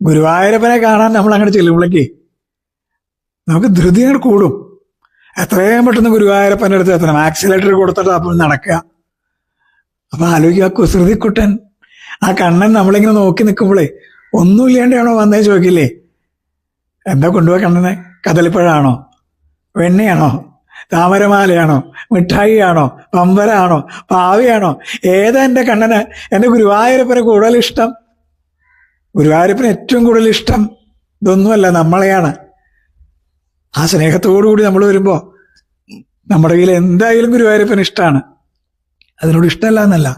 ഗുരുവായൂരപ്പനെ കാണാൻ നമ്മൾ അങ്ങനെ ചെല്ലുമ്പോഴേക്ക് നമുക്ക് ധൃതി അങ്ങോട്ട് കൂടും. എത്രയും പെട്ടെന്ന് ഗുരുവായൂരപ്പൻ്റെ അടുത്ത് എത്തണം. ആക്സിലേറ്റർ കൊടുത്തിട്ട് അപ്പോൾ നടക്കുക. അപ്പൊ ആലോചിക്കുക, കുസൃതിക്കുട്ടൻ ആ കണ്ണൻ നമ്മളിങ്ങനെ നോക്കി നിൽക്കുമ്പോഴേ ഒന്നുമില്ലാണ്ടാണോ വന്നേ ചോദിക്കില്ലേ? എന്താ കൊണ്ടുപോയി കണ്ണനെ? കദളിപ്പഴാണോ, വെണ്ണയാണോ, താമരമാലയാണോ, മിഠായി ആണോ, പമ്പരാണോ, പാവയാണോ? ഏതാ എൻ്റെ കണ്ണന്? എൻ്റെ ഗുരുവായൂരപ്പന് കൂടുതൽ ഇഷ്ടം. ഗുരുവായൂരപ്പന് ഏറ്റവും കൂടുതൽ ഇഷ്ടം ഇതൊന്നുമല്ല, നമ്മളെയാണ്. ആ സ്നേഹത്തോടു കൂടി നമ്മൾ വരുമ്പോൾ നമ്മുടെ കയ്യിൽ എന്തായാലും ഗുരുവായൂരപ്പന് ഇഷ്ടമാണ്. അതിനോട് ഇഷ്ടമല്ല എന്നല്ല,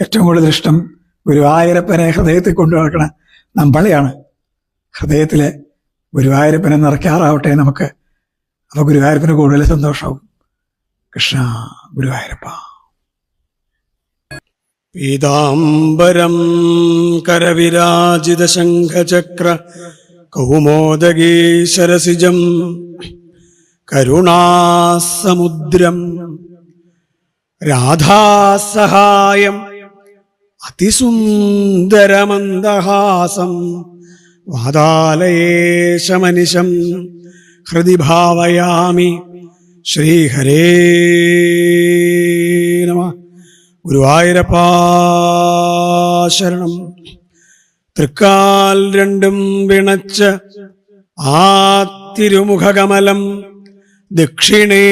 ഏറ്റവും കൂടുതൽ ഇഷ്ടം ഗുരുവായൂരപ്പനെ ഹൃദയത്തിൽ കൊണ്ടു നടക്കണ നമ്മളെയാണ്. ഹൃദയത്തിലെ ഗുരുവായൂരപ്പനെ നിറയ്ക്കാറാവട്ടെ നമുക്ക്. അപ്പോൾ ഗുരുവായൂരപ്പന് കൂടുതൽ സന്തോഷമാവും. കൃഷ്ണ ഗുരുവായൂരപ്പ. പീതാംബരം കരവിരാജിത ശംഖചക്ര കൗമോദഗീ ശരസിജം കരുണാസമുദ്രം രാധാസഹായം അതിസുന്ദരമന്ദഹാസം വാതാലയേശമനിശം ഹൃദി ഭാവയാമി. ശ്രീഹരേ നമഃ. ഗുരുവായൂരപ്പാ ശരണം. തൃക്കാൽ രണ്ടും വിണച്ച് ആ തിരുമുഖകമലം ദക്ഷിണേ